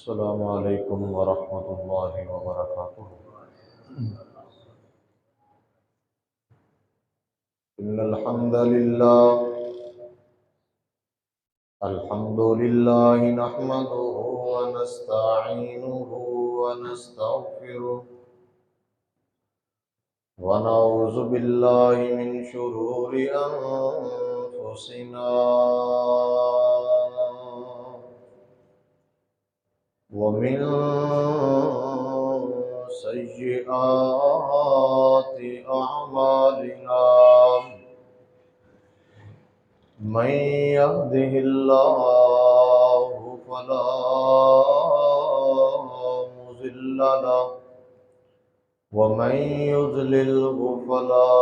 السلام علیکم ورحمۃ اللہ وبرکاتہ۔ ان الحمد للہ نحمده ونستعینه ونستغفره ونعوذ باللہ من شرور انفسنا ومن سيئات أعمالنا من يهده الله فلا مضل له ومن يضلله فلا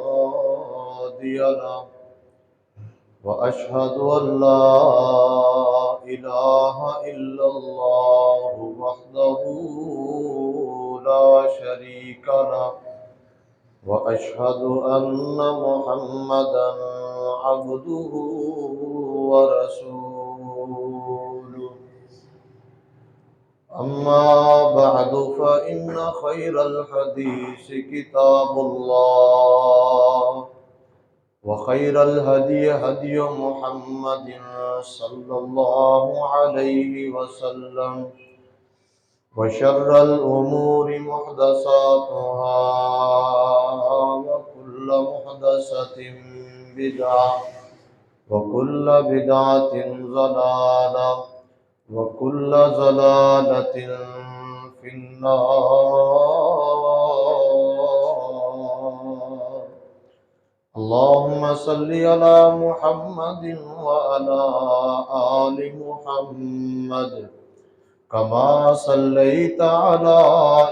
هادي له وأشهد أن لا إله إلا الله وحده لا شريك له وأشهد أن محمدا عبده ورسوله أما بعد فإن خير الحديث كتاب الله وخير الهدي هدي محمد صلى الله عليه وسلم وشر الأمور محدثاتها وكل محدثة بدعة وكل بدعة ضلالة وكل ضلالة في النار۔ اللهم صل على محمد وعلى آل محمد كما صليت على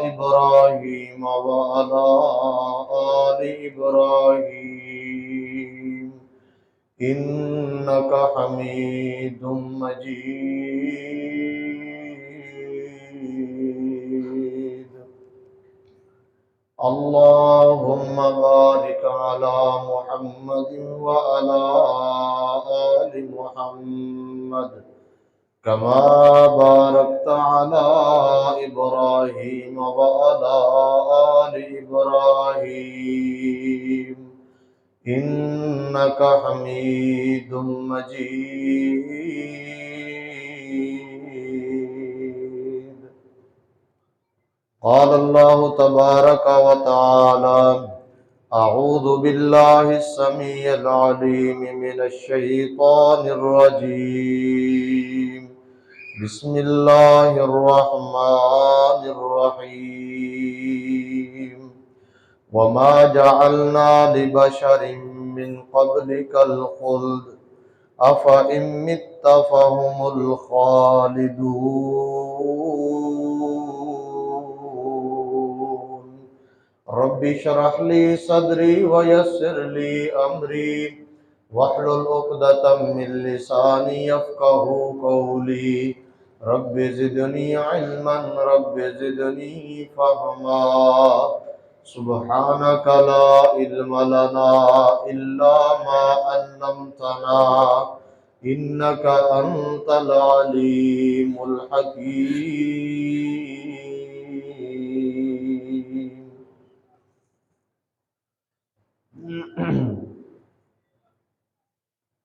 إبراهيم وعلى آل إبراهيم إنك حميد مجيد۔ اللهم بارك على محمد وعلى آل محمد كما باركت على إبراهيم وعلى آل إبراهيم إنك حميد مجيد۔ قال الله تبارك وتعالى: أعوذ بالله السميع العليم من الشيطان الرجيم، بسم الله الرحمن الرحيم۔ وما جعلنا لبشر من قبلك الخلد أفإن مت فهم الخالدون۔ رب اشرح لي صدري ويسر لي أمري واحلل عقدة من لساني يفقهوا قولي۔ رب زدني علما رب زدني فهما۔ سبحانك لا علم لنا إلا ما علمتنا إنك أنت العليم الحكيم۔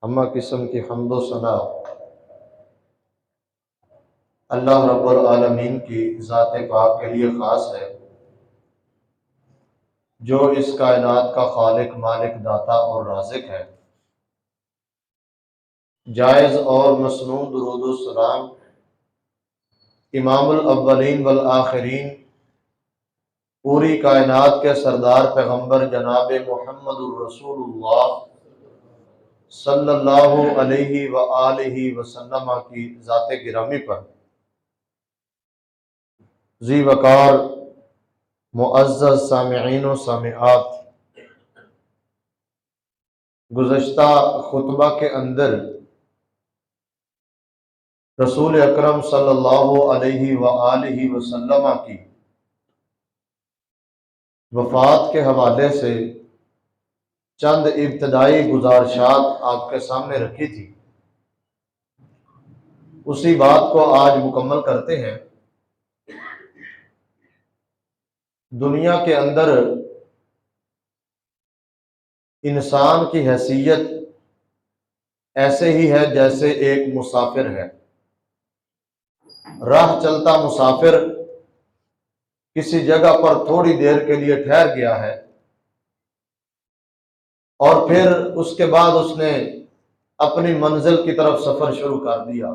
اما قسم کی حمد و ثنا اللہ رب العالمین کی ذات پاک کے لیے خاص ہے، جو اس کائنات کا خالق، مالک، داتا اور رازق ہے۔ جائز اور مسنون درود و سلام امام الاولین والآخرین، پوری کائنات کے سردار پیغمبر جناب محمد الرسول اللہ صلی اللہ علیہ وآلہ وسلم کی ذات گرامی پر، ذی وقار معزز سامعین و سامعات، گزشتہ خطبہ کے اندر رسول اکرم صلی اللہ علیہ وآلہ وسلم کی وفات کے حوالے سے چند ابتدائی گزارشات آپ کے سامنے رکھی تھی۔ اسی بات کو آج مکمل کرتے ہیں۔ دنیا کے اندر انسان کی حیثیت ایسے ہی ہے جیسے ایک مسافر ہے۔ راہ چلتا مسافر کسی جگہ پر تھوڑی دیر کے لیے ٹھہر گیا ہے، اور پھر اس کے بعد اس نے اپنی منزل کی طرف سفر شروع کر دیا۔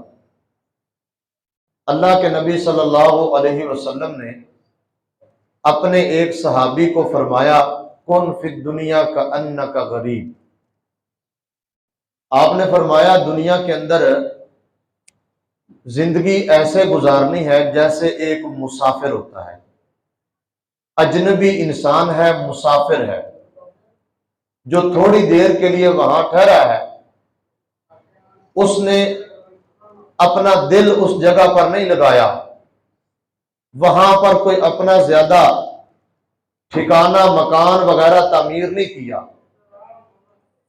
اللہ کے نبی صلی اللہ علیہ وسلم نے اپنے ایک صحابی کو فرمایا، کن فی الدنیا کأنک غریب۔ آپ نے فرمایا دنیا کے اندر زندگی ایسے گزارنی ہے جیسے ایک مسافر ہوتا ہے، اجنبی انسان ہے، مسافر ہے، جو تھوڑی دیر کے لیے وہاں ٹھہرا ہے۔ اس نے اپنا دل اس جگہ پر نہیں لگایا، وہاں پر کوئی اپنا زیادہ ٹھکانہ مکان وغیرہ تعمیر نہیں کیا،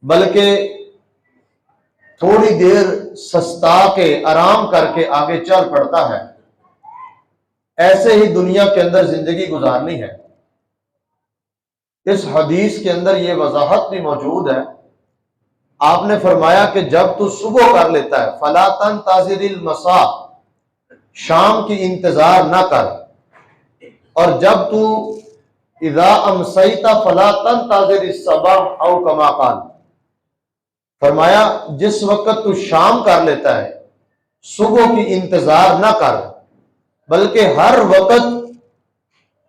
بلکہ تھوڑی دیر سستا کے آرام کر کے آگے چل پڑتا ہے۔ ایسے ہی دنیا کے اندر زندگی گزارنی ہے۔ اس حدیث کے اندر یہ وضاحت بھی موجود ہے۔ آپ نے فرمایا کہ جب تو صبح کر لیتا ہے، فَلَا تَنْتَظِرِ الْمَسَاءَ، شام کی انتظار نہ کر، اور جب تو اِذَا أَمْسَيْتَ فَلَا تَنْتَظِرِ الصَّبَاحَ أَوْ كَمَا قَالَ، فرمایا جس وقت تو شام کر لیتا ہے، صبح کی انتظار نہ کر، بلکہ ہر وقت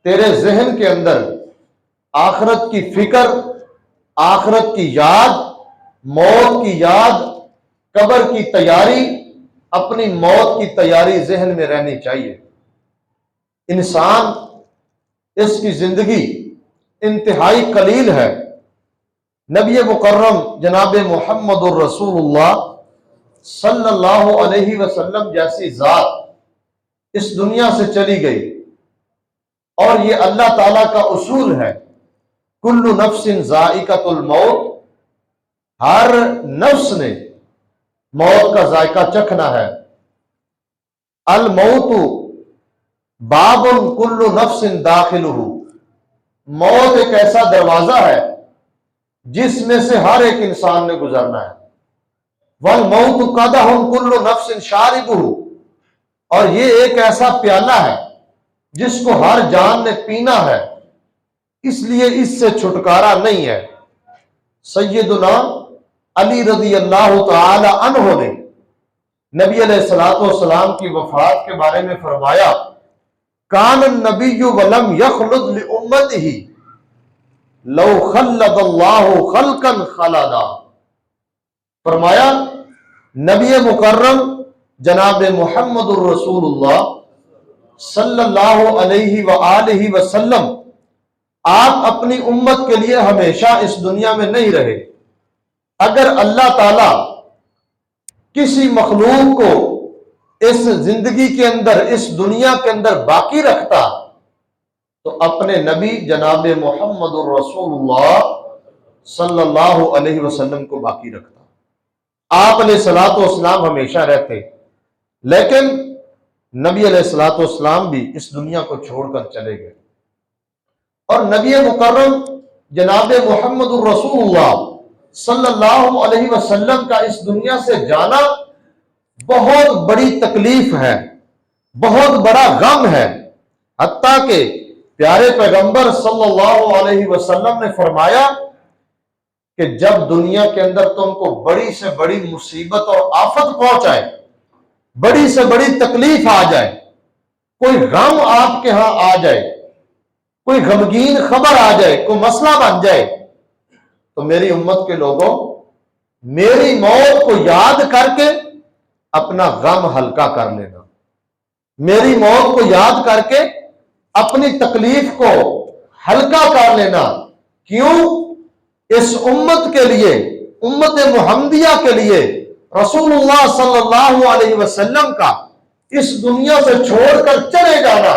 تیرے ذہن کے اندر آخرت کی فکر، آخرت کی یاد، موت کی یاد، قبر کی تیاری، اپنی موت کی تیاری ذہن میں رہنی چاہیے۔ انسان اس کی زندگی انتہائی قلیل ہے۔ نبی مکرم جناب محمد الرسول اللہ صلی اللہ علیہ وسلم جیسی ذات اس دنیا سے چلی گئی، اور یہ اللہ تعالیٰ کا اصول ہے، کل نفس ذائقۃ الموت، ہر نفس نے موت کا ذائقہ چکھنا ہے۔ الموت باب کل نفس داخلہ، موت ایک ایسا دروازہ ہے جس میں سے ہر ایک انسان نے گزرنا ہے۔ والموت قدح کل نفس شاربہ، اور یہ ایک ایسا پیالہ ہے جس کو ہر جان نے پینا ہے، اس لیے اس سے چھٹکارا نہیں ہے۔ سیدنا علی رضی اللہ تعالی عنہ نے نبی علیہ الصلوۃ والسلام کی وفات کے بارے میں فرمایا، کان النبی ولم یخلد لامتہ لو خلد اللہ خلقا خلدا، فرمایا نبی مکرم جناب محمد الرسول اللہ صلی اللہ علیہ وآلہ وسلم آپ اپنی امت کے لیے ہمیشہ اس دنیا میں نہیں رہے۔ اگر اللہ تعالی کسی مخلوق کو اس زندگی کے اندر، اس دنیا کے اندر باقی رکھتا تو اپنے نبی جناب محمد الرسول اللہ صلی اللہ علیہ وسلم کو باقی رکھتا۔ آپ علیہ الصلوۃ والسلام ہمیشہ رہتے، لیکن نبی علیہ الصلوۃ والسلام بھی اس دنیا کو چھوڑ کر چلے گئے، اور نبی مکرم جناب محمد الرسول اللہ صلی اللہ علیہ وسلم کا اس دنیا سے جانا بہت بڑی تکلیف ہے، بہت بڑا غم ہے۔ حتیٰ کہ پیارے پیغمبر صلی اللہ علیہ وسلم نے فرمایا کہ جب دنیا کے اندر تم کو بڑی سے بڑی مصیبت اور آفت پہنچائے، بڑی سے بڑی تکلیف آ جائے، کوئی غم آپ کے ہاں آ جائے، کوئی غمگین خبر آ جائے، کوئی مسئلہ بن جائے، تو میری امت کے لوگوں میری موت کو یاد کر کے اپنا غم ہلکا کر لینا، میری موت کو یاد کر کے اپنی تکلیف کو ہلکا کر لینا۔ کیوں؟ اس امت کے لیے، امت محمدیہ کے لیے رسول اللہ صلی اللہ علیہ وسلم کا اس دنیا سے چھوڑ کر چلے جانا،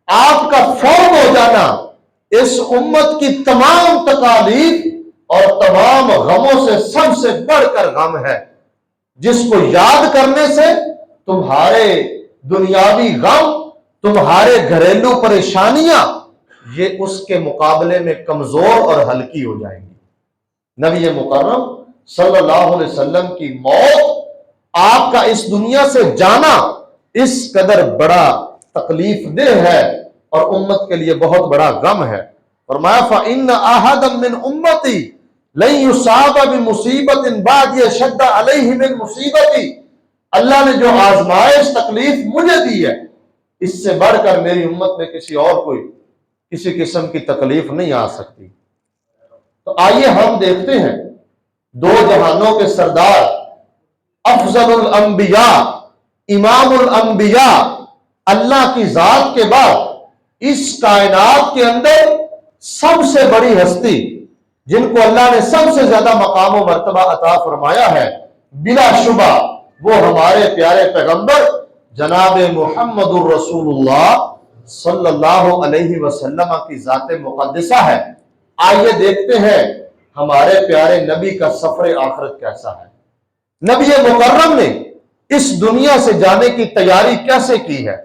آپ کا فوت ہو جانا، اس امت کی تمام تکالیف اور تمام غموں سے سب سے بڑھ کر غم ہے، جس کو یاد کرنے سے تمہارے دنیاوی غم، تمہارے گھریلو پریشانیاں یہ اس کے مقابلے میں کمزور اور ہلکی ہو جائیں گی۔ نبی مکرم صلی اللہ علیہ وسلم کی موت، آپ کا اس دنیا سے جانا اس قدر بڑا تکلیف دہ ہے اور امت کے لیے بہت بڑا غم ہے۔ فرمایا فَإِنَّ أَحَدًا مِّنْ أُمَّتِي لَن يُصَابَ بِمُصِيبَةٍ بَعْدِي أَشَدَّ عَلَيْهِ مِنْ مُصِيبَتِي، اللہ نے جو آزمائش تکلیف مجھے دی ہے اس سے بڑھ کر میری امت میں کسی اور کوئی کسی قسم کی تکلیف نہیں آ سکتی۔ تو آئیے ہم دیکھتے ہیں دو جہانوں کے سردار، افضل الانبیاء، امام الانبیاء، اللہ کی ذات کے بعد اس کائنات کے اندر سب سے بڑی ہستی جن کو اللہ نے سب سے زیادہ مقام و مرتبہ عطا فرمایا ہے، بلا شبہ وہ ہمارے پیارے پیغمبر جناب محمد الرسول اللہ صلی اللہ علیہ وسلم کی ذات مقدسہ ہے۔ آئیے دیکھتے ہیں ہمارے پیارے نبی کا سفر آخرت کیسا ہے، نبی مکرم نے اس دنیا سے جانے کی تیاری کیسے کی ہے،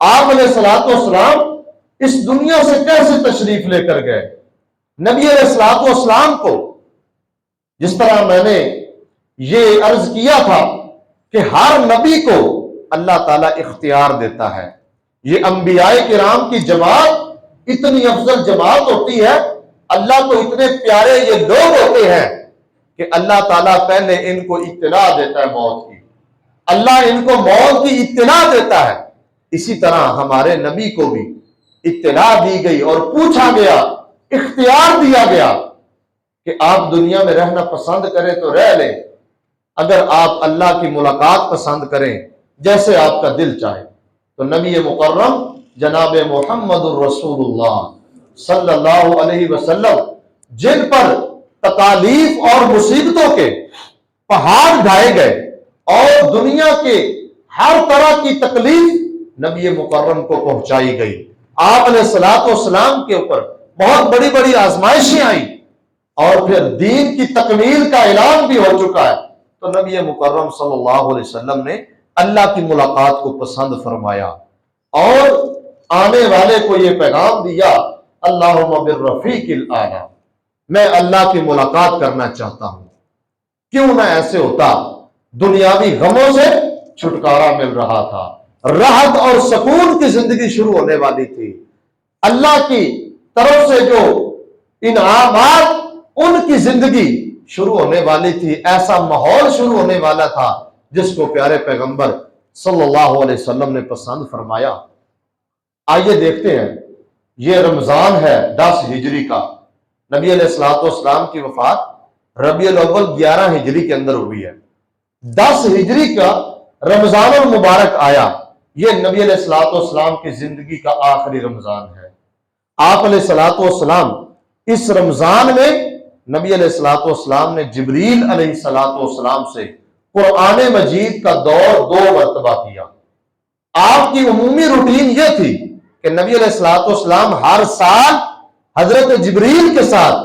آپ علیہ الصلوۃ والسلام اس دنیا سے کیسے تشریف لے کر گئے۔ نبی علیہ الصلوۃ والسلام کو جس طرح میں نے یہ عرض کیا تھا کہ ہر نبی کو اللہ تعالیٰ اختیار دیتا ہے، یہ انبیاء کرام کی جماعت اتنی افضل جماعت ہوتی ہے، اللہ کو اتنے پیارے یہ لوگ ہوتے ہیں کہ اللہ تعالیٰ پہلے ان کو اطلاع دیتا ہے موت کی، اللہ ان کو موت کی اطلاع دیتا ہے۔ اسی طرح ہمارے نبی کو بھی اطلاع دی گئی اور پوچھا گیا، اختیار دیا گیا کہ آپ دنیا میں رہنا پسند کریں تو رہ لیں، اگر آپ اللہ کی ملاقات پسند کریں جیسے آپ کا دل چاہے۔ تو نبی مکرم جناب محمد الرسول اللہ صلی اللہ علیہ وسلم جن پر تکالیف اور مصیبتوں کے پہاڑ ڈھائے گئے اور دنیا کے ہر طرح کی تکلیف نبی مکرم کو پہنچائی گئی، آپ علیہ الصلوۃ والسلام کے اوپر بہت بڑی بڑی آزمائشیں آئیں اور پھر دین کی تکمیل کا اعلان بھی ہو چکا ہے، تو نبی مکرم صلی اللہ علیہ وسلم نے اللہ کی ملاقات کو پسند فرمایا اور آنے والے کو یہ پیغام دیا، اللہم بالرفیق الاعلی، میں اللہ کی ملاقات کرنا چاہتا ہوں۔ کیوں نہ ایسے ہوتا، دنیاوی غموں سے چھٹکارا مل رہا تھا، راحت اور سکون کی زندگی شروع ہونے والی تھی، اللہ کی طرف سے جو انعامات ان کی زندگی شروع ہونے والی تھی، ایسا ماحول شروع ہونے والا تھا جس کو پیارے پیغمبر صلی اللہ علیہ وسلم نے پسند فرمایا۔ آئیے دیکھتے ہیں، یہ رمضان ہے 10 ہجری کا، نبی علیہ الصلوۃ والسلام کی وفات ربیع الاول 11 ہجری کے اندر ہوئی ہے، 10 ہجری کا رمضان المبارک آیا، یہ نبی علیہ الصلوۃ والسلام کی زندگی کا آخری رمضان ہے۔ آپ علیہ الصلوۃ والسلام اس رمضان میں نبی علیہ الصلوۃ والسلام نے جبریل علیہ الصلوۃ والسلام سے قرآن مجید کا دور 2 مرتبہ کیا۔ آپ کی عمومی روٹین یہ تھی کہ نبی علیہ الصلوۃ والسلام ہر سال حضرت جبریل کے ساتھ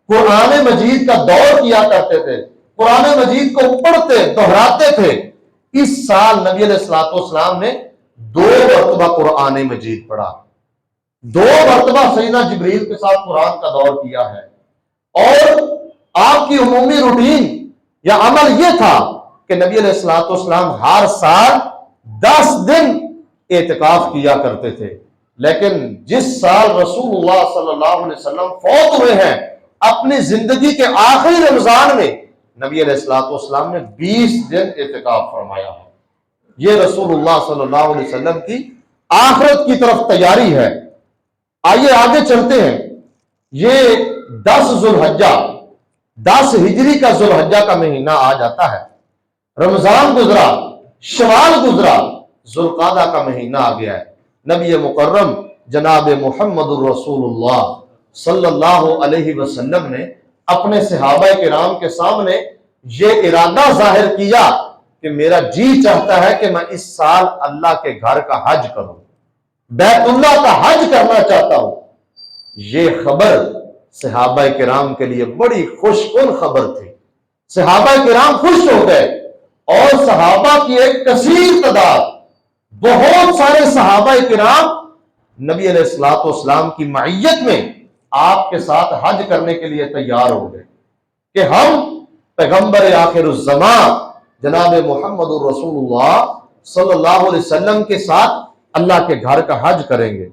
قرآن مجید کا دور کیا کرتے تھے، قرآن مجید کو پڑھتے دہراتے تھے۔ اس سال نبی علیہ الصلوۃ والسلام نے 2 مرتبہ قرآن مجید پڑھا، 2 مرتبہ سیدنا جبریل کے ساتھ قرآن کا دور کیا ہے، اور آپ کی عمومی روٹین یا عمل یہ تھا کہ نبی علیہ الصلوۃ والسلام ہر سال 10 دن اعتکاف کیا کرتے تھے، لیکن جس سال رسول اللہ صلی اللہ علیہ وسلم فوت ہوئے ہیں، اپنی زندگی کے آخری رمضان میں نبی علیہ الصلوۃ والسلام نے 20 دن اعتکاف فرمایا ہے۔ یہ رسول اللہ صلی اللہ علیہ وسلم کی آخرت کی طرف تیاری ہے۔ آئیے آگے چلتے ہیں، یہ 10 ذوالحجہ، 10 ہجری کا ذوالحجہ کا مہینہ آ جاتا ہے، رمضان گزرا، شوال گزرا، ذوالقعدہ کا مہینہ آ گیا ہے۔ نبی مکرم جناب محمد الرسول اللہ صلی اللہ علیہ وسلم نے اپنے صحابہ کرام کے سامنے یہ ارادہ ظاہر کیا کہ میرا جی چاہتا ہے کہ میں اس سال اللہ کے گھر کا حج کروں، بیت اللہ کا حج کرنا چاہتا ہوں۔ یہ خبر صحابہ کرام کے لیے بڑی خوش کن خبر تھی، صحابہ کرام خوش ہو گئے اور صحابہ کی ایک کثیر تعداد، بہت سارے صحابہ کرام نبی علیہ الصلوۃ والسلام کی معیت میں آپ کے ساتھ حج کرنے کے لیے تیار ہو گئے کہ ہم پیغمبر آخر الزمان جناب محمد الرسول اللہ صلی اللہ علیہ وسلم کے ساتھ اللہ کے گھر کا حج کریں گے۔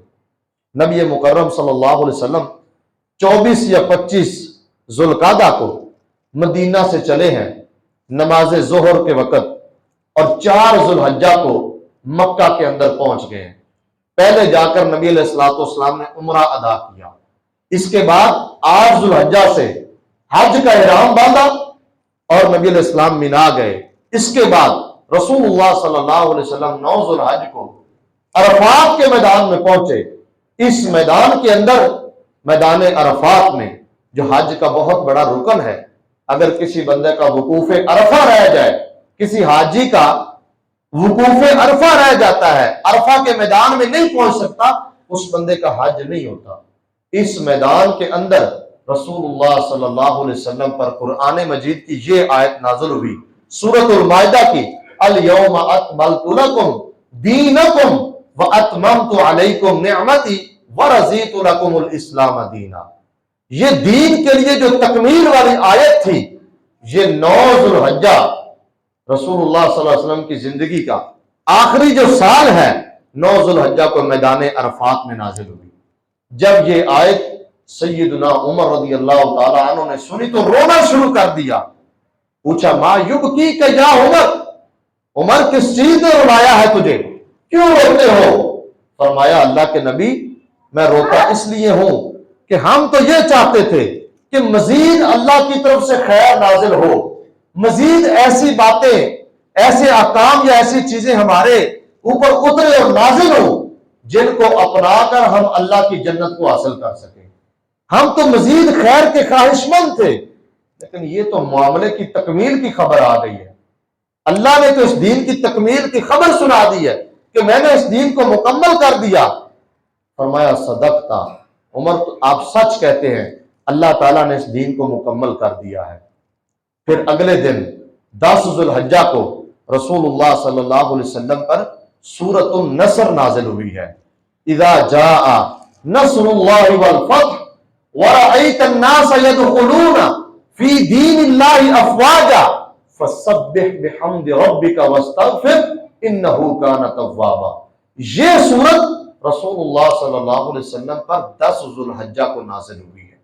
نبی مکرم صلی اللہ علیہ وسلم 24 یا 25 ذوالقعدہ کو مدینہ سے چلے ہیں نماز ظہر کے وقت، اور 4 ذوالحجہ کو مکہ کے اندر پہنچ گئے ہیں۔ پہلے جا کر نبی علیہ الصلوۃ والسلام نے عمرہ ادا کیا، اس کے بعد 8 ذوالحجہ سے حج کا احرام باندھا اور نبی علیہ السلام مینا گئے۔ اس کے بعد رسول اللہ صلی اللہ علیہ وسلم 9 ذوالحج کو عرفات کے میدان میں پہنچے۔ اس میدان کے اندر، میدان عرفات میں، جو حج کا بہت بڑا رکن ہے، اگر کسی بندے کا وقوف عرفہ رہ جائے، کسی حاجی کا وقوف عرفہ رہ جاتا ہے، عرفہ کے میدان میں نہیں پہنچ سکتا، اس بندے کا حج نہیں ہوتا۔ اس میدان کے اندر رسول اللہ صلی اللہ علیہ وسلم پر قرآن مجید کی یہ آیت نازل ہوئی، سورۃ المائدہ کی، الیوم اکملت لکم دینکم واتممت علیکم نعمتی ورضیت لکم الاسلام دینا۔ یہ دین کے لیے جو تکمیل والی آیت تھی، یہ 9 ذوالحجہ رسول اللہ صلی اللہ علیہ وسلم کی زندگی کا آخری جو سال ہے، 9 ذوالحجہ کو میدان عرفات میں نازل ہوئی۔ جب یہ آیت سیدنا عمر رضی اللہ تعالی عنہ نے سنی تو رونا شروع کر دیا۔ پوچھا ما یبکیک یا عمر، عمر کس چیز نے رلایا ہے تجھے، کیوں روتے ہو؟ فرمایا اللہ کے نبی میں روتا اس لیے ہوں کہ ہم تو یہ چاہتے تھے کہ مزید اللہ کی طرف سے خیر نازل ہو، مزید ایسی باتیں، ایسے احکام یا ایسی چیزیں ہمارے اوپر اترے اور نازل ہو جن کو اپنا کر ہم اللہ کی جنت کو حاصل کر سکیں۔ ہم تو مزید خیر کے خواہش مند تھے، لیکن یہ تو معاملے کی تکمیل کی خبر آ گئی ہے۔ اللہ نے تو اس دین کی تکمیل کی خبر سنا دی ہے کہ میں نے اس دین کو مکمل کر دیا۔ فرمایا صدقتا عمر، تو آپ سچ کہتے ہیں، اللہ تعالیٰ نے اس دین کو مکمل کر دیا ہے۔ پھر اگلے دن 10 ذوالحجہ کو رسول اللہ صلی اللہ علیہ وسلم پر سورۃ النصر نازل ہوئی ہے۔ اذا جاء نصر اللہ والفتح ورأیت الناس يدخلون فی دین اللہ افواجا فسبح بحمد ربک واستغفر انہ کان توابا۔ یہ سورت رسول اللہ صلی اللہ علیہ وسلم پر 10 ذوالحجہ کو نازل ہوئی ہے۔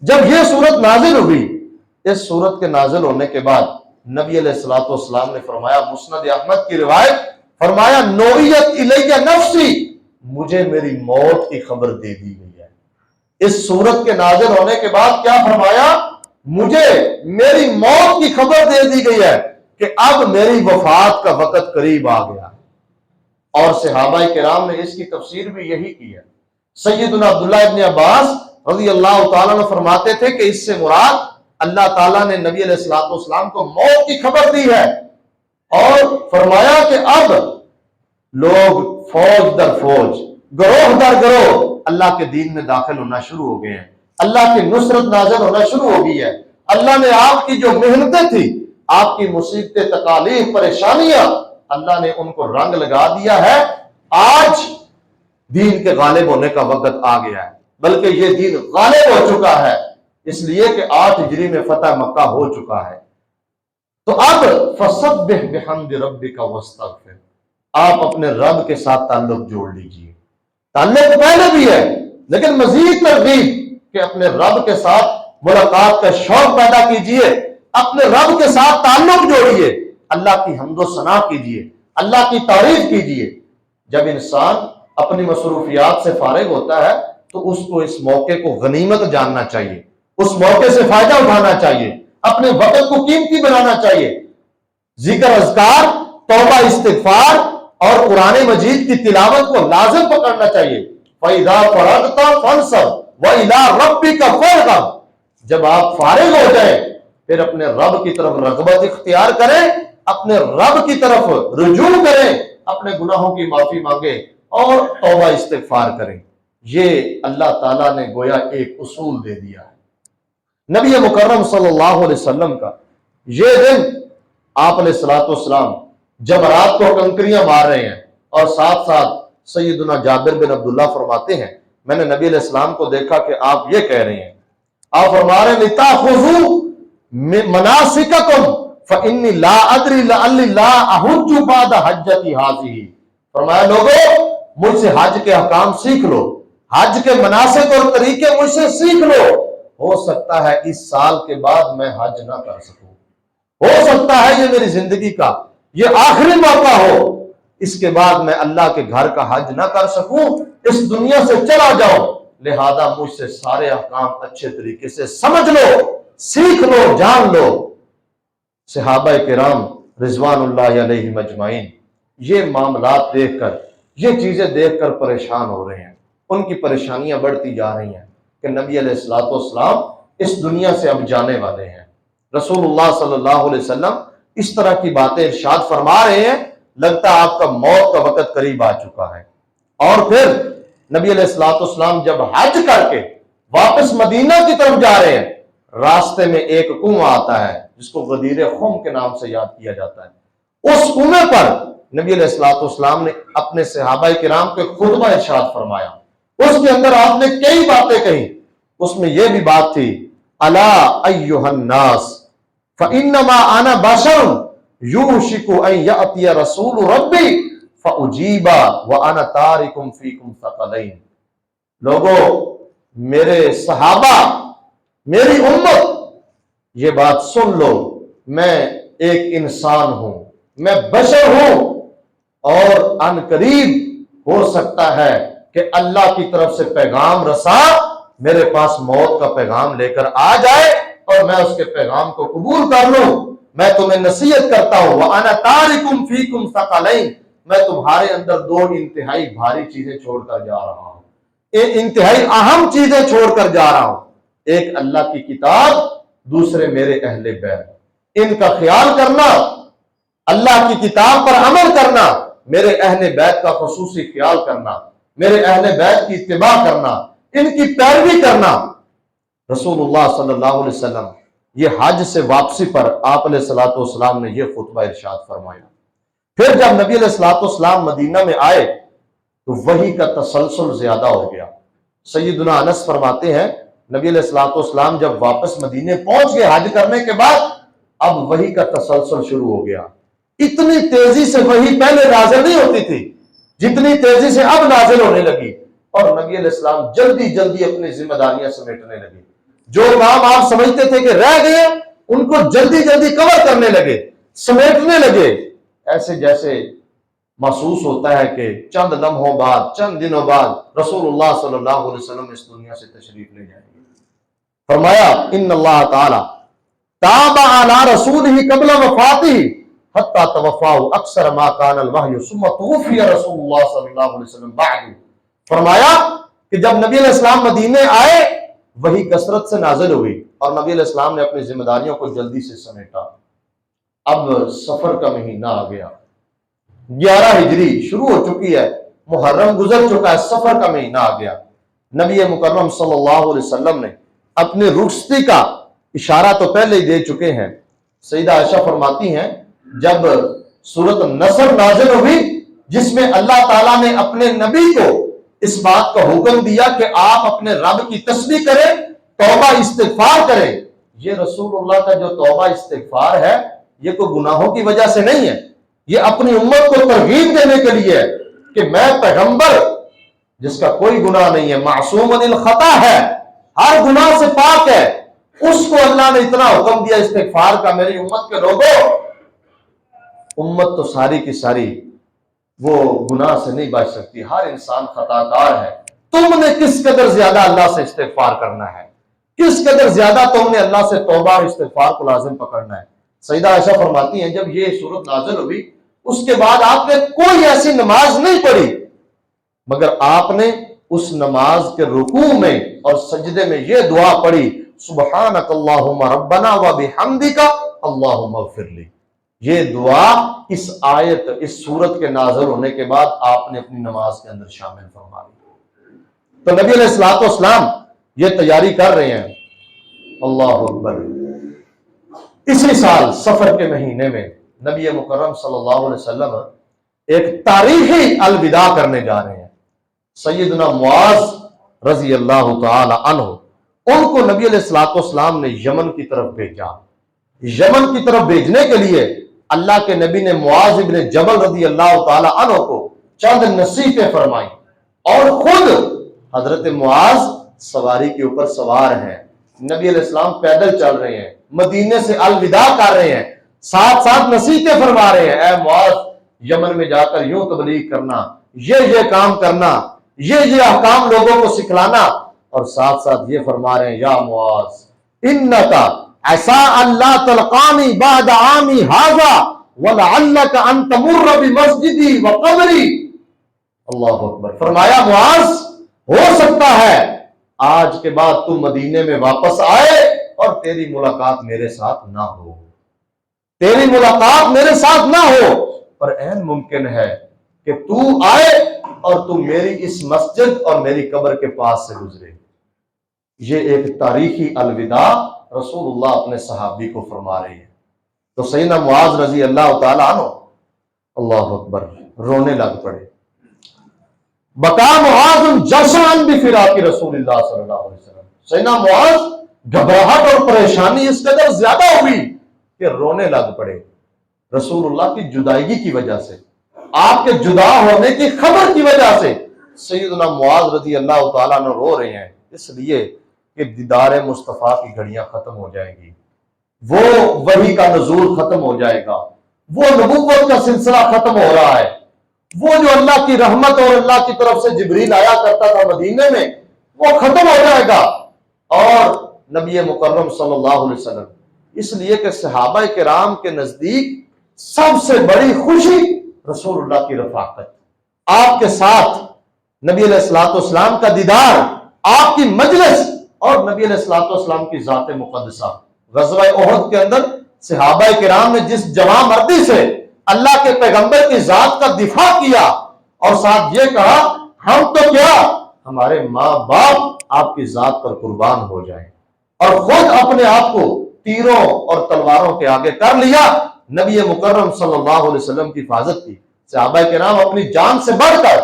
جب یہ سورت نازل ہوئی، اس سورت کے نازل ہونے کے بعد نبی علیہ الصلوۃ والسلام نے فرمایا، مسند احمد کی روایت، فرمایا نوئیت الیہ نفسی، مجھے میری موت کی خبر دے دی گئی ہے۔ اس سورت کے نازل ہونے کے بعد کیا فرمایا؟ مجھے میری موت کی خبر دے دی گئی ہے کہ اب میری وفات کا وقت قریب آ گیا۔ اور صحابہ کرام نے اس کی تفسیر بھی یہی کی ہے۔ سیدنا عبداللہ ابن عباس رضی اللہ تعالیٰ عنہ فرماتے تھے کہ اس سے مراد اللہ تعالیٰ نے نبی علیہ الصلوۃ والسلام کو موت کی خبر دی ہے، اور فرمایا کہ اب لوگ فوج در فوج، گروہ در گروہ اللہ کے دین میں داخل ہونا شروع ہو گئے ہیں، اللہ کی نصرت نازل ہونا شروع ہو گئی ہے۔ اللہ نے آپ کی جو محنتیں تھی، آپ کی مصیبتیں، تکالیف، پریشانیاں، اللہ نے ان کو رنگ لگا دیا ہے۔ آج دین کے غالب ہونے کا وقت آ گیا ہے، بلکہ یہ دین غالب ہو چکا ہے، اس لیے کہ 8 ہجری میں فتح مکہ ہو چکا ہے۔ تو اب فسبح بحمد ربک واستغفر، آپ اپنے رب کے ساتھ تعلق جوڑ لیجئے۔ تعلق پہلے بھی ہے، لیکن مزید ترغیب کہ اپنے رب کے ساتھ ملاقات کا شوق پیدا کیجئے، اپنے رب کے ساتھ تعلق جوڑیے، اللہ کی حمد و ثنا کیجئے، اللہ کی تعریف کیجئے۔ جب انسان اپنی مصروفیات سے فارغ ہوتا ہے تو اس کو اس موقع کو غنیمت جاننا چاہیے، اس موقع سے فائدہ اٹھانا چاہیے، اپنے وقت کو قیمتی بنانا چاہیے، ذکر اذکار، توبہ استغفار اور قرآن مجید کی تلاوت کو لازم پکڑنا چاہیے۔ فَإِذَا فَرَغْتَ فَانْصَبْ وَإِلَىٰ رَبِّكَ فَارْغَب، جب آپ فارغ ہو جائیں پھر اپنے رب کی طرف رغبت اختیار کریں، اپنے رب کی طرف رجوع کریں، اپنے گناہوں کی معافی مانگیں اور توبہ استغفار کریں۔ یہ اللہ تعالیٰ نے گویا ایک اصول دے دیا ہے۔ نبی مکرم صلی اللہ علیہ وسلم کا یہ دن آپ علیہ الصلوۃ والسلام جمرات کو کنکریاں مار رہے ہیں، اور ساتھ ساتھ سیدنا جابر بن عبداللہ فرماتے ہیں میں نے نبی علیہ السلام کو دیکھا کہ آپ یہ کہہ رہے ہیں، آپ فرما رہے ہیں لِتَأْخُذُوا مَنَاسِكَكُمْ فَإِنِّي لَا أَدْرِي لَعَلِّي لَا أَحُجُّ بَعْدَ حَجَّتِي هَٰذِهِ، فرمایا لوگوں مجھ سے حج کے احکام سیکھ لو، حج کے مناسک اور طریقے مجھ سے سیکھ لو، ہو سکتا ہے اس سال کے بعد میں حج نہ کر سکوں، ہو سکتا ہے یہ میری زندگی کا یہ آخری موقع ہو، اس کے بعد میں اللہ کے گھر کا حج نہ کر سکوں، اس دنیا سے چلا جاؤں، لہذا مجھ سے سارے احکام اچھے طریقے سے سمجھ لو، سیکھ لو، جان لو۔ صحابہ کرام رضوان اللہ علیہم اجمعین یہ معاملات دیکھ کر، یہ چیزیں دیکھ کر پریشان ہو رہے ہیں، ان کی پریشانیاں بڑھتی جا رہی ہیں کہ نبی علیہ الصلوۃ والسلام اس دنیا سے اب جانے والے ہیں۔ رسول اللہ صلی اللہ علیہ وسلم اس طرح کی باتیں ارشاد فرما رہے ہیں، لگتا ہے آپ کا موت کا وقت قریب آ چکا ہے۔ اور پھر نبی علیہ الصلوۃ والسلام جب حج کر کے واپس مدینہ کی طرف جا رہے ہیں، راستے میں ایک کنواں آتا ہے جس کو غدیر خم کے نام سے یاد کیا جاتا ہے، اس کنویں پر نبی علیہ الصلوۃ والسلام نے اپنے صحابہ کرام کے خطبہ ارشاد فرمایا، اس کے اندر آپ نے کئی باتیں کہی، اس میں یہ بھی بات تھی الا ایھا الناس فانما انا بشر یوشک ان یاتی رسول ربی فاجیب وانا تارک فیکم ثقلین، لوگو میرے صحابہ، میری امت، یہ بات سن لو، میں ایک انسان ہوں، میں بشر ہوں، اور ان قریب ہو سکتا ہے کہ اللہ کی طرف سے پیغام رسا میرے پاس موت کا پیغام لے کر آ جائے اور میں اس کے پیغام کو قبول کر لوں، میں تمہیں نصیحت کرتا ہوں وَأَنَا تَارِكُمْ فِيكُمْ ثَقَلَيْنِ، میں تمہارے اندر دو انتہائی بھاری چیزیں چھوڑ کر جا رہا ہوں، ایک انتہائی اہم چیزیں چھوڑ کر جا رہا ہوں، ایک اللہ کی کتاب، دوسرے میرے اہل بیت، ان کا خیال کرنا، اللہ کی کتاب پر عمل کرنا، میرے اہل بیت کا خصوصی خیال کرنا، میرے اہل بیت کی اتباع کرنا، ان کی پیروی کرنا۔ رسول اللہ صلی اللہ علیہ وسلم یہ حج سے واپسی پر آپ علیہ الصلوۃ والسلام نے یہ خطبہ ارشاد فرمایا۔ پھر جب نبی علیہ الصلوۃ والسلام مدینہ میں آئے تو وحی کا تسلسل زیادہ ہو گیا۔ سیدنا انس فرماتے ہیں نبی علیہ الصلوۃ والسلام جب واپس مدینے پہنچ گئے حج کرنے کے بعد، اب وحی کا تسلسل شروع ہو گیا۔ اتنی تیزی سے وحی پہلے نازل نہیں ہوتی تھی جتنی تیزی سے اب نازل ہونے لگی، اور نبی علیہ السلام جلدی جلدی اپنی ذمہ داریاں سمیٹنے لگے، جو کام آپ سمجھتے تھے کہ رہ گئے ان کو جلدی جلدی کور کرنے لگے، سمیٹنے لگے، ایسے جیسے محسوس ہوتا ہے کہ چند لمحوں بعد، چند دنوں بعد رسول اللہ صلی اللہ علیہ وسلم اس دنیا سے تشریف لے جائیں گے۔ فرمایا ان اللہ تعالی تاب علی رسولہ قبل وفاتہ حتی توفاہ اکثر ما کان الوحی ثم توفی رسول اللہ صلی اللہ علیہ وسلم بعد، فرمایا کہ جب نبی علیہ السلام مدینے آئے وہی کثرت سے نازل ہوئی اور نبی علیہ السلام نے اپنی ذمہ داریوں کو جلدی سے سمیٹا۔ اب سفر کا مہینہ آ گیا، 11 ہجری شروع ہو چکی ہے، محرم گزر چکا ہے، سفر کا مہینہ آ گیا۔ نبی مکرم صلی اللہ علیہ وسلم نے اپنی رخصتی کا اشارہ تو پہلے ہی دے چکے ہیں۔ سیدہ عائشہ فرماتی ہیں جب سورۃ النصر نازل ہوئی جس میں اللہ تعالیٰ نے اپنے نبی کو اس بات کا حکم دیا کہ آپ اپنے رب کی تسبیح کریں، توبہ استغفار کریں، یہ رسول اللہ کا جو توبہ استغفار ہے یہ کوئی گناہوں کی وجہ سے نہیں ہے، یہ اپنی امت کو ترغیب دینے کے لیے ہے کہ میں پیغمبر جس کا کوئی گناہ نہیں ہے، معصوم عن الخطا ہے، ہر گناہ سے پاک ہے، اس کو اللہ نے اتنا حکم دیا استغفار کا۔ میری امت کے لوگوں، امت تو ساری کی ساری وہ گناہ سے نہیں بچ سکتی، ہر انسان خطا کار ہے، تم نے کس قدر زیادہ اللہ سے استغفار کرنا ہے، کس قدر زیادہ تم نے اللہ سے توبہ اور استغفار کو لازم پکڑنا ہے۔ سیدہ عائشہ فرماتی ہیں جب یہ صورت نازل ہوئی اس کے بعد آپ نے کوئی ایسی نماز نہیں پڑھی مگر آپ نے اس نماز کے رکوع میں اور سجدے میں یہ دعا پڑھی سبحانک اللہم ربنا وبحمدک اللہم اغفر لی۔ یہ دعا اس آیت، اس سورت کے نازل ہونے کے بعد آپ نے اپنی نماز کے اندر شامل فرما لی۔ تو نبی علیہ الصلوۃ والسلام یہ تیاری کر رہے ہیں۔ اللہ اکبر۔ اسی سال سفر کے مہینے میں نبی مکرم صلی اللہ علیہ وسلم ایک تاریخی الوداع کرنے جا رہے ہیں۔ سیدنا معاذ رضی اللہ تعالی عنہ، ان کو نبی علیہ الصلوۃ والسلام نے یمن کی طرف بھیجا۔ یمن کی طرف بھیجنے کے لیے اللہ کے نبی نے معاذ ابن جبل رضی اللہ تعالی عنہ کو چند نصیحتیں فرمائی، اور خود حضرت معاذ سواری کے اوپر سوار ہیں، نبی علیہ السلام پیدل چل رہے ہیں، مدینے سے الوداع کر رہے ہیں، ساتھ ساتھ نصیحتیں فرما رہے ہیں، اے معاذ یمن میں جا کر یوں تبلیغ کرنا، یہ کام کرنا، یہ احکام لوگوں کو سکھلانا، اور ساتھ ساتھ یہ فرما رہے ہیں یا معاذ انکا عسى اللہ تلقانی بعد عامی ھذا ولعلک ان تمر بمسجدی وقبری۔ اللہ اکبر۔ فرمایا معاذ ہو سکتا ہے آج کے بعد تو مدینے میں واپس آئے اور تیری ملاقات میرے ساتھ نہ ہو، تیری ملاقات میرے ساتھ نہ ہو، پر عین ممکن ہے کہ تو آئے اور تو میری اس مسجد اور میری قبر کے پاس سے گزرے۔ یہ ایک تاریخی الوداع رسول اللہ اپنے صحابی کو فرما رہے ہیں۔ تو سیدنا معاذ رضی اللہ تعالی عنہ اللہ اکبر رونے لگ پڑے۔ بکا معاذ جشعا بفراق رسول اللہ صلی اللہ علیہ وسلم۔ سیدنا معاذ گھبراہٹ اور پریشانی اس قدر زیادہ ہوئی کہ رونے لگ پڑے رسول اللہ کی جدائیگی کی وجہ سے، آپ کے جدا ہونے کی خبر کی وجہ سے۔ سیدنا معاذ رضی اللہ تعالیٰ عنہ رو رہے ہیں اس لیے کہ دیدار مصطفیٰ کی گھڑیاں ختم ہو جائیں گی، وہ وحی کا نزول ختم ہو جائے گا، وہ نبوت کا سلسلہ ختم ہو رہا ہے، وہ جو اللہ کی رحمت اور اللہ کی طرف سے جبریل آیا کرتا تھا مدینے میں وہ ختم ہو جائے گا۔ اور نبی مکرم صلی اللہ علیہ وسلم، اس لیے کہ صحابہ کرام کے نزدیک سب سے بڑی خوشی رسول اللہ کی رفاقت، آپ کے ساتھ نبی علیہ الصلوۃ والسلام کا دیدار، آپ کی مجلس اور نبی علیہ الصلوۃ والسلام کی ذات مقدسہ۔ غزوہ احد کے اندر صحابہ کرام نے جس جواں مردی سے اللہ کے پیغمبر کی ذات کا دفاع کیا اور ساتھ یہ کہا ہم تو کیا ہمارے ماں باپ آپ کی ذات پر قربان ہو جائیں، اور خود اپنے آپ کو تیروں اور تلواروں کے آگے کر لیا، نبی مکرم صلی اللہ علیہ وسلم کی حفاظت کی۔ صحابہ کرام اپنی جان سے بڑھ کر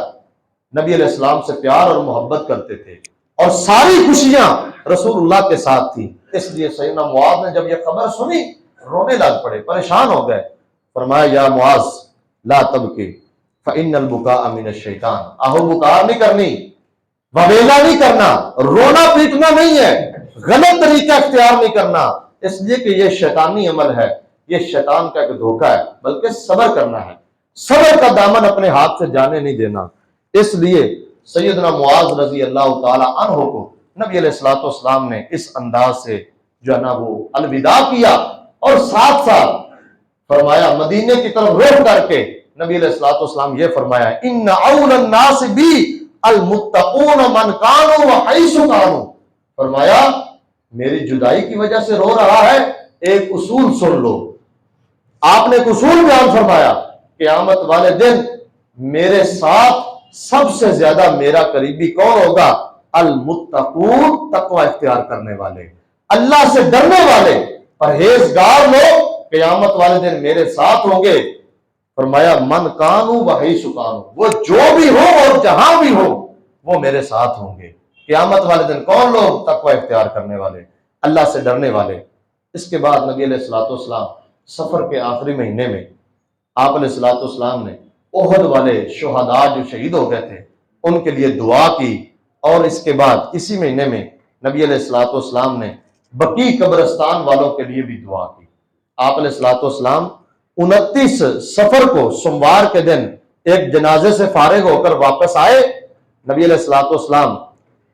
نبی علیہ السلام سے پیار اور محبت کرتے تھے، اور ساری خوشیاں رسول اللہ کے ساتھ تھی۔ اس لیے سیدنا معاذ نے جب یہ خبر سنی رونے لگ پڑے، پریشان ہو گئے۔ فرمایا یا معاذ لا تبکی فإن البکاء من الشیطان، آہو بکار نہیں کرنی، وویلا نہیں کرنا، رونا پیٹنا نہیں ہے، غلط طریقہ اختیار نہیں کرنا، اس لیے کہ یہ شیطانی عمل ہے، یہ شیطان کا ایک دھوکہ ہے، بلکہ صبر کرنا ہے، صبر کا دامن اپنے ہاتھ سے جانے نہیں دینا۔ اس لیے سیدنا معاذ رضی اللہ تعالی عنہ کو نبی علیہ الصلوۃ والسلام نے اس انداز سے جو ہے نا وہ الوداع کیا، اور ساتھ ساتھ فرمایا مدینے کی طرف رخ کر کے نبی علیہ الصلوۃ والسلام یہ فرمایا ان اول الناس بی المتقون من کانوا وحیث کانوا۔ فرمایا میری جدائی کی وجہ سے رو رہا ہے، ایک اصول سن لو۔ آپ نے ایک اصول بیان فرمایا، قیامت والے دن میرے ساتھ سب سے زیادہ میرا قریبی کون ہوگا؟ المتقون، تقوی اختیار کرنے والے، اللہ سے ڈرنے والے، پرہیزگار لوگ قیامت والے دن میرے ساتھ ہوں گے۔ فرمایا من کانوا وحیث کانوا، وہ جو بھی ہو اور جہاں بھی ہو وہ میرے ساتھ ہوں گے۔ قیامت والے دن کون لوگ؟ تقوی اختیار کرنے والے، اللہ سے ڈرنے والے۔ اس کے بعد نبی علیہ الصلوۃ والسلام سفر کے آخری مہینے میں آپ علیہ الصلوۃ والسلام نے احد والے شہداء جو شہید ہو گئے تھے ان کے لیے دعا کی، اور اس کے بعد اسی مہینے میں نبی علیہ الصلوۃ والسلام نے بقیع قبرستان والوں کے لیے بھی دعا کی۔ آپ علیہ الصلوۃ والسلام 29 سفر کو سوموار کے دن ایک جنازے سے فارغ ہو کر واپس آئے۔ نبی علیہ الصلوۃ والسلام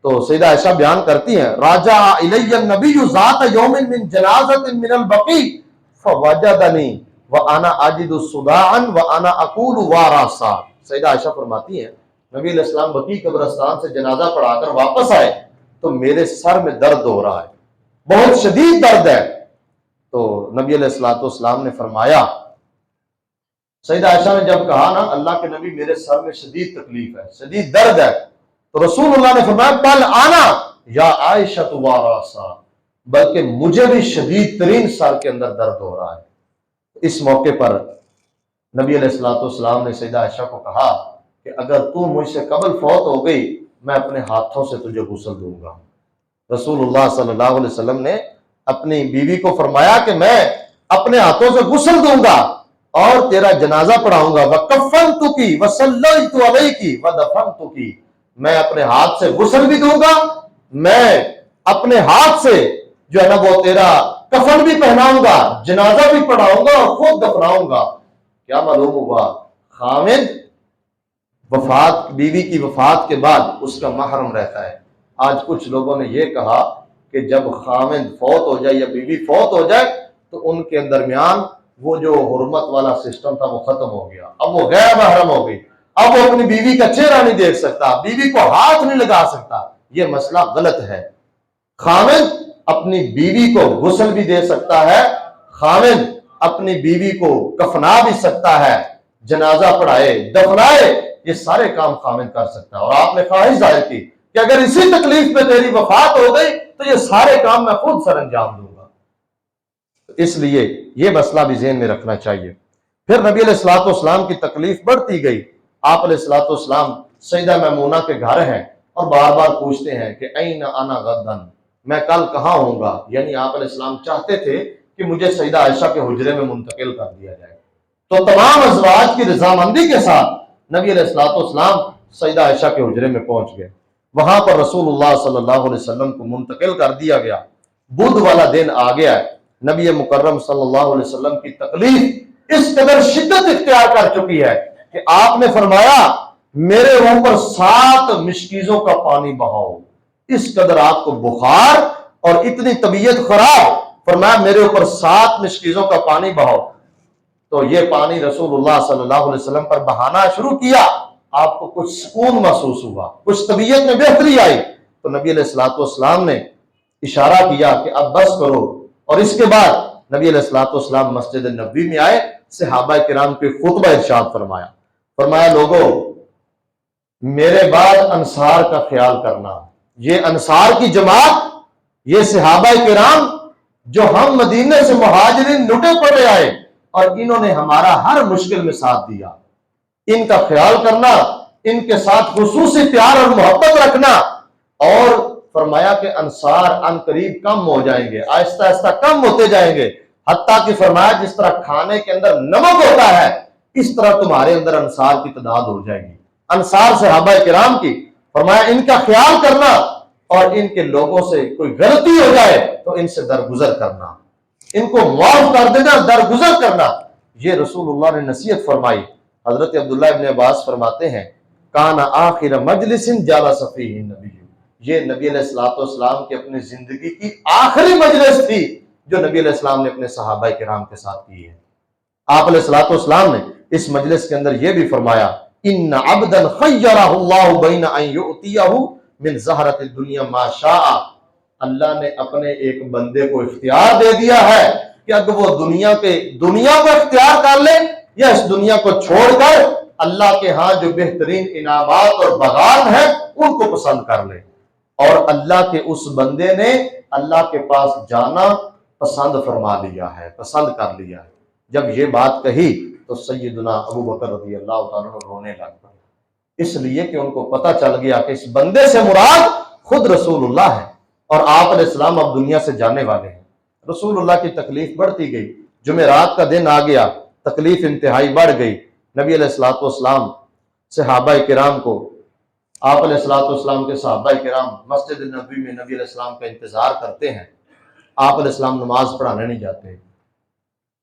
تو سیدہ عائشہ بیان کرتی ہیں راجع الی النبی ذات یوم من جنازۃ من البقیع فوجدنی وانا اجد صداعا وانا اقول وارثا۔ سیدہ عائشہ فرماتی ہیں نبی علیہ السلام بقیع قبرستان سے جنازہ پڑھا کر واپس آئے تو میرے سر میں درد ہو رہا ہے، بہت شدید درد ہے۔ تو نبی علیہ الصلوۃ والسلام نے فرمایا، سیدہ عائشہ نے جب کہا نا اللہ کے نبی میرے سر میں شدید تکلیف ہے، شدید درد ہے، تو رسول اللہ نے فرمایا بل آنا یا عائشہ وارثا، بلکہ مجھے بھی شدید ترین سر کے اندر درد ہو رہا ہے۔ اس موقع پر نبی علیہ الصلوۃ والسلام نے سیدہ عائشہ کو کہا کہ اگر تو مجھ سے قبل فوت ہو گئی میں اپنے ہاتھوں سے تجھے غسل دوں گا۔ رسول اللہ صلی اللہ علیہ وسلم نے اپنی بیوی کو فرمایا کہ میں اپنے ہاتھوں سے غسل دوں گا اور تیرا جنازہ پڑھاؤں گا، وَكَفَّنْتُكِ وَصَلَّيْتُ عَلَيْكِ وَدَفَنْتُكِ، میں اپنے ہاتھ سے غسل بھی دوں گا، میں اپنے ہاتھ سے جو ہے نا وہ تیرا کفن بھی پہناؤں گا، جنازہ بھی پڑھاؤں گا اور خود دفناؤں گا۔ کیا معلوم ہوا؟ خامد وفات، بیوی کی وفات کے بعد اس کا محرم رہتا ہے۔ آج کچھ لوگوں نے یہ کہا کہ جب خامد فوت ہو جائے یا بیوی فوت ہو جائے تو ان کے درمیان وہ جو حرمت والا سسٹم تھا وہ ختم ہو گیا، اب وہ غیر محرم ہو گئی، اب وہ اپنی بیوی کا چہرہ نہیں دیکھ سکتا، بیوی کو ہاتھ نہیں لگا سکتا۔ یہ مسئلہ غلط ہے۔ خامد اپنی بیوی کو غسل بھی دے سکتا ہے، خامد اپنی بیوی کو کفنا بھی سکتا ہے، جنازہ پڑھائے، دفنائے، یہ سارے کام خامد کر سکتا ہے۔ اور آپ نے خواہش ظاہر کی کہ اگر اسی تکلیف میں تیری وفات ہو گئی تو یہ سارے کام میں خود سر انجام دوں گا۔ اس لیے یہ مسئلہ بھی ذہن میں رکھنا چاہیے۔ پھر نبی علیہ الصلوۃ والسلام کی تکلیف بڑھتی گئی۔ آپ علیہ الصلوۃ والسلام سیدہ میمونہ کے گھر ہیں اور بار بار پوچھتے ہیں کہ این انا غدن، میں کل کہاں ہوں گا؟ یعنی آپ علیہ السلام چاہتے تھے کہ مجھے سیدہ عائشہ کے حجرے میں منتقل کر دیا جائے۔ تو تمام ازواج کی رضامندی کے ساتھ نبی علیہ الصلوۃ والسلام سیدہ عائشہ کے حجرے میں پہنچ گئے۔ وہاں پر رسول اللہ صلی اللہ علیہ وسلم کو منتقل کر دیا گیا۔ بدھ والا دن آ گیا ہے۔ نبی مکرم صلی اللہ علیہ وسلم کی تکلیف اس قدر شدت اختیار کر چکی ہے کہ آپ نے فرمایا میرے اوپر 7 مشکیزوں کا پانی بہاؤ۔ اس قدر آپ کو بخار اور اتنی طبیعت خراب، فرمایا میرے اوپر 7 مشکیزوں کا پانی بہاؤ۔ تو یہ پانی رسول اللہ صلی اللہ علیہ وسلم پر بہانا شروع کیا۔ آپ کو کچھ سکون محسوس ہوا، کچھ طبیعت میں بہتری آئی، تو نبی علیہ الصلوۃ والسلام نے اشارہ کیا کہ اب بس کرو۔ اور اس کے بعد نبی علیہ الصلوۃ والسلام مسجد نبوی میں آئے، صحابہ کرام کے خطبہ ارشاد فرمایا، فرمایا لوگو میرے بعد انصار کا خیال کرنا۔ یہ انصار کی جماعت، یہ صحابہ کرام جو ہم مدینے سے مہاجرین لٹے پڑے آئے اور انہوں نے ہمارا ہر مشکل میں ساتھ دیا، ان کا خیال کرنا، ان کے ساتھ خصوصی پیار اور محبت رکھنا۔ اور فرمایا کہ انصار ان قریب کم ہو جائیں گے، آہستہ آہستہ کم ہوتے جائیں گے، حتیٰ کہ فرمایا جس طرح کھانے کے اندر نمک ہوتا ہے اس طرح تمہارے اندر انصار کی تعداد ہو جائے گی، انصار صحابہ کرام کی۔ فرمایا ان کا خیال کرنا اور ان کے لوگوں سے کوئی غلطی ہو جائے تو ان سے درگزر کرنا، ان کو معاف کر دینا، درگزر کرنا۔ یہ رسول اللہ نے نصیحت فرمائی۔ حضرت عبداللہ ابن عباس فرماتے ہیں کان آخر مجلس جلس فیہ النبی، یہ نبی علیہ الصلوۃ والسلام کی اپنی زندگی کی آخری مجلس تھی جو نبی علیہ السلام نے اپنے صحابہ کرام کے ساتھ کی ہے۔ آپ علیہ الصلوۃ والسلام نے اس مجلس کے اندر یہ بھی فرمایا ان عبدا خیرہ اللہ بین ان یؤتیہ من زہرۃ الدنیا ما شاء، اللہ نے اپنے ایک بندے کو اختیار دے دیا ہے کہ اگر وہ دنیا کو اختیار کر لے یا اس دنیا کو چھوڑ کر اللہ کے ہاں جو بہترین انعامات اور بغات ہیں ان کو پسند کر لے۔ اور اللہ کے اس بندے نے اللہ کے پاس جانا پسند فرما لیا ہے، پسند کر لیا ہے۔ جب یہ بات کہی تو سیدنا ابو بکر رضی اللہ تعالیٰ عنہ رونے لگ پڑے، اس لیے کہ ان کو پتہ چل گیا کہ اس بندے سے مراد خود رسول اللہ ہے اور آپ علیہ السلام اب دنیا سے جانے والے ہیں۔ رسول اللہ کی تکلیف بڑھتی گئی، جمعرات کا دن آ گیا، تکلیف انتہائی بڑھ گئی۔ نبی علیہ الصلوۃ والسلام صحابہ کرام کو، آپ علیہ الصلوۃ والسلام کے صحابہ کرام مسجد نبوی میں نبی علیہ السلام کا انتظار کرتے ہیں۔ آپ علیہ السلام نماز پڑھانے نہیں جاتے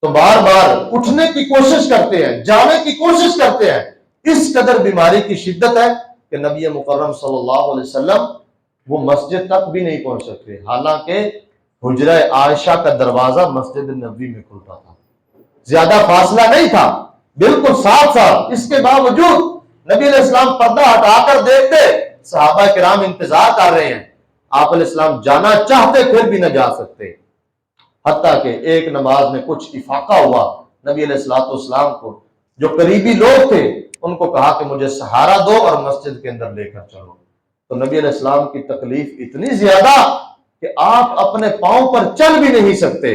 تو بار بار اٹھنے کی کوشش کرتے ہیں، جانے کی کوشش کرتے ہیں۔ اس قدر بیماری کی شدت ہے کہ نبی مکرم صلی اللہ علیہ وسلم وہ مسجد تک بھی نہیں پہنچ سکتے، حالانکہ حجرہ عائشہ کا دروازہ مسجد نبوی میں کھلتا تھا، زیادہ فاصلہ نہیں تھا، بالکل ساتھ ساتھ۔ اس کے باوجود نبی علیہ السلام پردہ ہٹا کر دیکھتے، صحابہ کرام انتظار کر رہے ہیں، آپ علیہ السلام جانا چاہتے پھر بھی نہ جا سکتے۔ حتیٰ کہ ایک نماز میں کچھ افاقہ ہوا، نبی علیہ الصلوۃ والسلام کو جو قریبی لوگ تھے ان کو کہا کہ مجھے سہارا دو اور مسجد کے اندر لے کر چلو۔ تو نبی علیہ السلام کی تکلیف اتنی زیادہ کہ آپ اپنے پاؤں پر چل بھی نہیں سکتے۔